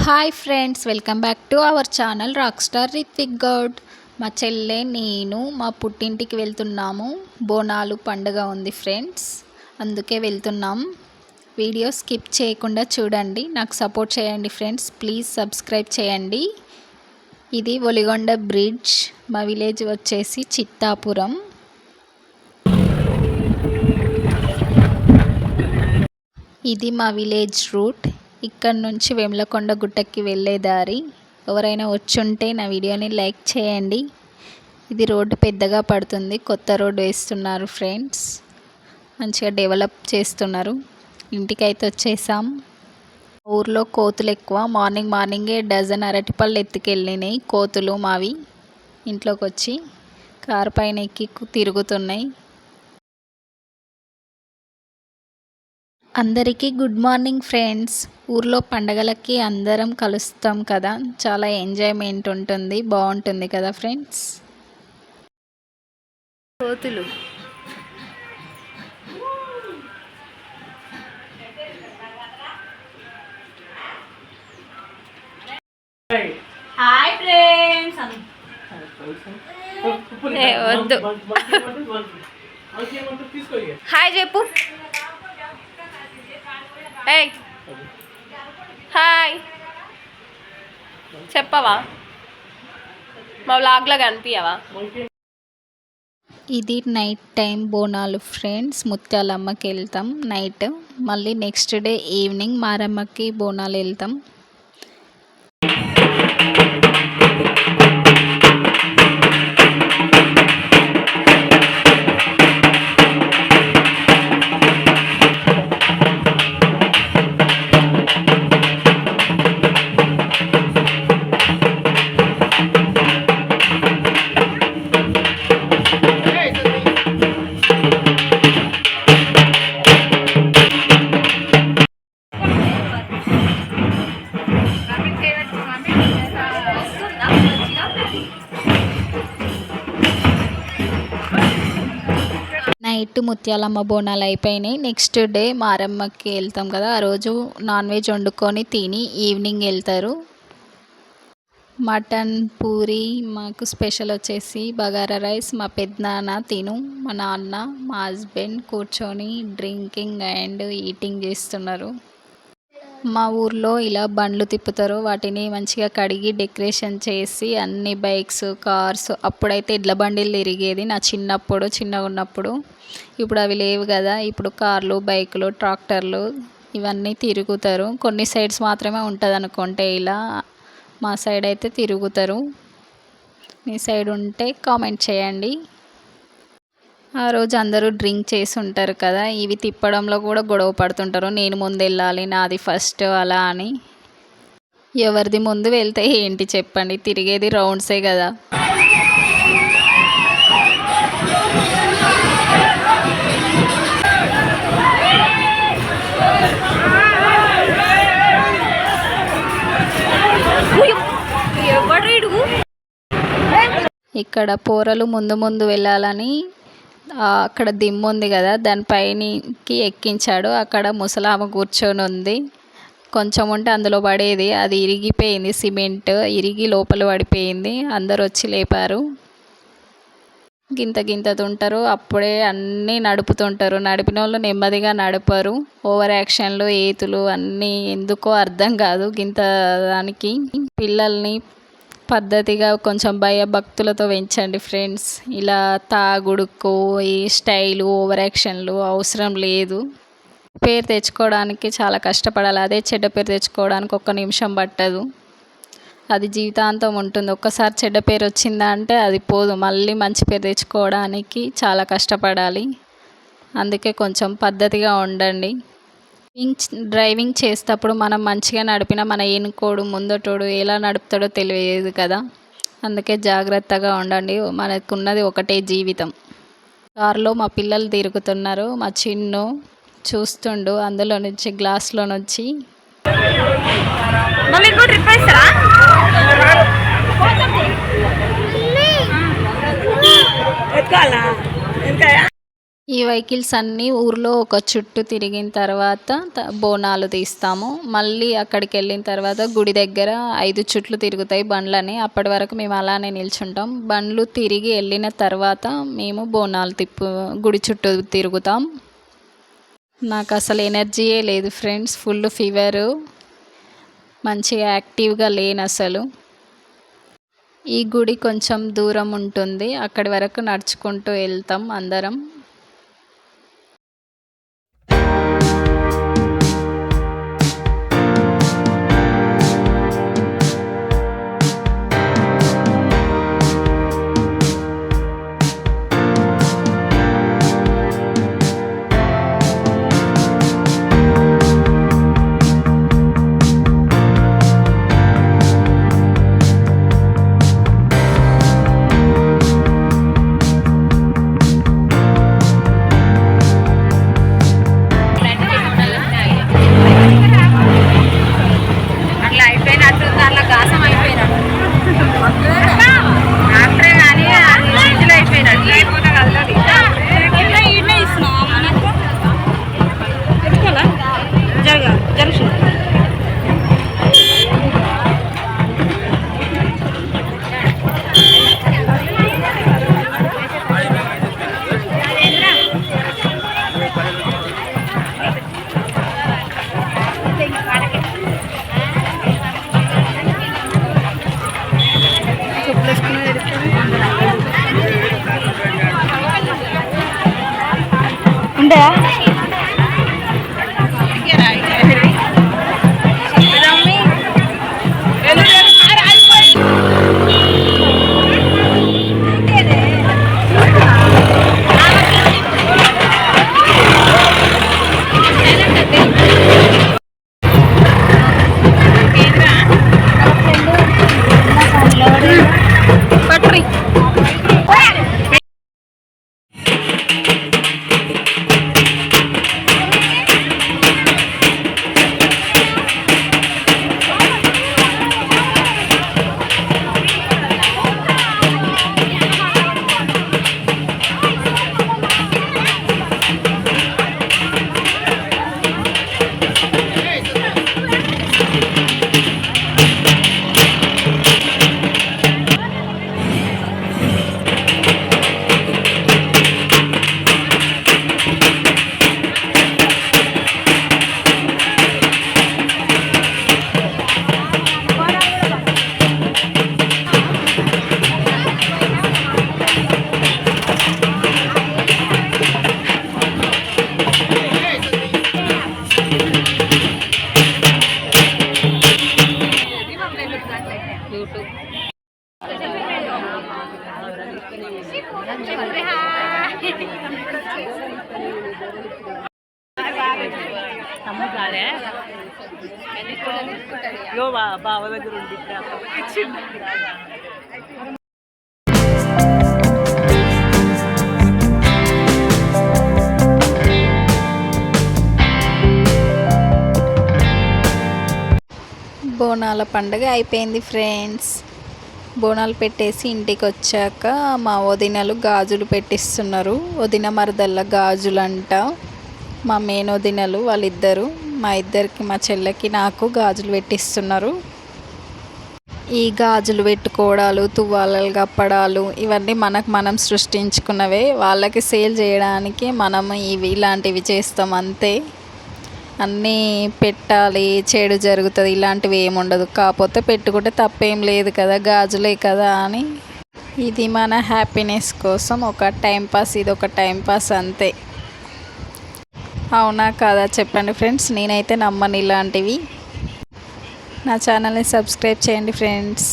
Hi friends, welcome back to our channel rock star Rithvik Goud. మా చెల్లె నేను మా పుట్టింటికి వెళ్తున్నాము. బోనాలు పండుగ ఉంది ఫ్రెండ్స్, అందుకే వెళ్తున్నాం. వీడియో స్కిప్ చేయకుండా చూడండి, నాకు సపోర్ట్ చేయండి ఫ్రెండ్స్. ప్లీజ్ సబ్స్క్రైబ్ చేయండి. ఇది ఒలిగొండ బ్రిడ్జ్. మా విలేజ్ వచ్చేసి చిత్తాపురం. ఇది మా విలేజ్ రూట్. ఇక్కడ నుంచి వేములకొండ గుట్టకి వెళ్ళే దారి. ఎవరైనా వచ్చుంటే నా వీడియోని లైక్ చేయండి. ఇది రోడ్డు పెద్దగా పడుతుంది, కొత్త రోడ్డు వేస్తున్నారు ఫ్రెండ్స్. మంచిగా డెవలప్ చేస్తున్నారు. ఇంటికైతే వచ్చేసాం. ఊర్లో కోతులు ఎక్కువ. మార్నింగే డజన్ అరటిపళ్ళు ఎత్తుకెళ్ళినాయి కోతులు మావి. ఇంట్లోకి వచ్చి కారు పైన ఎక్కి తిరుగుతున్నాయి. అందరికీ గుడ్ మార్నింగ్ ఫ్రెండ్స్. ఊర్లో పండగలకి అందరం కలుస్తాం కదా, చాలా ఎంజాయ్మెంట్ ఉంటుంది, బాగుంటుంది కదా ఫ్రెండ్స్. కోతులు హాయ్ ఫ్రెండ్స్. వద్దు, హాయ్ చెప్పు. హాయ్ చెప్పవా, మా వ్లాగ్లో కనిపించవా? ఇది నైట్ టైం బోనాలు ఫ్రెండ్స్. ముత్యాలమ్మకి వెళ్తాం నైట్, మళ్ళీ నెక్స్ట్ డే ఈవినింగ్ మారమ్మకి బోనాలు వెళ్తాం. నైట్ ముత్యాలమ్మ బోనాలు అయిపోయినాయి. నెక్స్ట్ డే మారమ్మకి వెళ్తాం కదా, ఆ రోజు నాన్ వెజ్ వండుకొని తిని ఈవినింగ్ వెళ్తారు. మటన్ పూరి మాకు స్పెషల్ వచ్చేసి బగారా రైస్. మా పెద్దనాన్న తిను, మా నాన్న, మా హస్బెండ్ కూర్చొని డ్రింకింగ్ అండ్ ఈటింగ్ చేస్తున్నారు. మా ఊర్లో ఇలా బండ్లు తిప్పుతారు, వాటిని మంచిగా కడిగి డెకరేషన్ చేసి అన్ని బైక్స్, కార్స్. అప్పుడైతే ఎడ్ల బండిలు తిరిగేది నా చిన్నగా ఉన్నప్పుడు. ఇప్పుడు అవి లేవు కదా. ఇప్పుడు కార్లు, బైకులు, ట్రాక్టర్లు ఇవన్నీ తిరుగుతారు. కొన్ని సైడ్స్ మాత్రమే ఉంటుంది అనుకుంటే ఇలా. మా సైడ్ అయితే తిరుగుతారు. మీ సైడ్ ఉంటే కామెంట్ చేయండి. ఆ రోజు అందరూ డ్రింక్ చేసి ఉంటారు కదా, ఇవి తిప్పడంలో కూడా గొడవ పడుతుంటారు. నేను ముందు వెళ్ళాలి, నాది ఫస్ట్ అలా అని. ఎవరిది ముందు వెళ్తే ఏంటి చెప్పండి, తిరిగేది రౌండ్సే కదా. ఇక్కడ పోరలు ముందు వెళ్ళాలని అక్కడ దిమ్మ ఉంది కదా, దానిపైనకి ఎక్కించాడు. అక్కడ ముసలామ కూర్చొని ఉంది. కొంచెం ఉంటే అందులో పడేది, అది ఇరిగిపోయింది. సిమెంట్ ఇరిగి లోపల పడిపోయింది. అందరు వచ్చి లేపారు. గింతతుంటారు, అప్పుడే అన్నీ నడుపుతుంటారు. నడిపిన వాళ్ళు నెమ్మదిగా నడపరు. ఓవర్ యాక్షన్లు, ఏతులు అన్నీ ఎందుకో అర్థం కాదు. గింత దానికి పిల్లల్ని పద్ధతిగా కొంచెం భయభక్తులతో పెంచండి ఫ్రెండ్స్. ఇలా తాగుడుకు ఈ స్టైలు, ఓవర్ యాక్షన్లు అవసరం లేదు. పేరు తెచ్చుకోవడానికి చాలా కష్టపడాలి. అదే చెడ్డ పేరు తెచ్చుకోవడానికి 1 నిమిషం పట్టదు. అది జీవితాంతం ఉంటుంది. ఒక్కసారి చెడ్డ పేరు వచ్చిందంటే అది పోదు. మళ్ళీ మంచి పేరు తెచ్చుకోవడానికి చాలా కష్టపడాలి. అందుకే కొంచెం పద్ధతిగా ఉండండి. డ్రైవింగ్ చేసేటప్పుడు మనం మంచిగా నడిపినా మన ఎనుకోడు ముందటోడు ఎలా నడుపుతాడో తెలియదు కదా. అందుకే జాగ్రత్తగా ఉండండి. మనకున్నది ఒకటే జీవితం. కారులో మా పిల్లలు తిరుగుతున్నారు. మా చిన్ను చూస్తుండు అందులో నుంచి, గ్లాస్లో నుంచి. ఈ వెహికల్స్ అన్నీ ఊర్లో ఒక చుట్టూ తిరిగిన తర్వాత బోనాలు తీస్తాము. మళ్ళీ అక్కడికి వెళ్ళిన తర్వాత గుడి దగ్గర 5 చుట్లు తిరుగుతాయి బండ్లని. అప్పటి వరకు మేము అలానే నిల్చుంటాం. బండ్లు తిరిగి వెళ్ళిన తర్వాత మేము బోనాలు గుడి చుట్టూ తిరుగుతాం. నాకు అసలు ఎనర్జీయే లేదు ఫ్రెండ్స్, ఫుల్ ఫీవరు, మంచిగా యాక్టివ్గా లేను అసలు. ఈ గుడి కొంచెం దూరం ఉంటుంది, అక్కడి వరకు నడుచుకుంటూ వెళ్తాం అందరం. బావ దగ్గర ఉండి బోనాల పండుగ అయిపోయింది ఫ్రెండ్స్. బోనాలు పెట్టేసి ఇంటికి వచ్చాక మా వదినలు గాజులు పెట్టిస్తున్నారు. వదిన మరదళ్ళ గాజులు అంట. మా మేనొదినలు వాళ్ళిద్దరు, మా ఇద్దరికి, మా చెల్లెకి, నాకు గాజులు పెట్టిస్తున్నారు. ఈ గాజులు పెట్టుకోవడాలు, తువ్వాలలు కప్పడాలు ఇవన్నీ మనకు మనం సృష్టించుకున్నవే. వాళ్ళకి సేల్ చేయడానికి మనం ఇలాంటివి చేస్తాం అంతే. అన్నీ పెట్టాలి, చెడు జరుగుతుంది ఇలాంటివి ఏముండదు. కాకపోతే పెట్టుకుంటే తప్పేం లేదు కదా, గాజులే కదా అని. ఇది మన హ్యాపీనెస్ కోసం ఒక టైంపాస్, ఇది ఒక టైంపాస్ అంతే. అవునా కాదా చెప్పండి ఫ్రెండ్స్. నేనైతే నమ్మను ఇలాంటివి. నా ఛానల్ని సబ్స్క్రైబ్ చేయండి ఫ్రెండ్స్.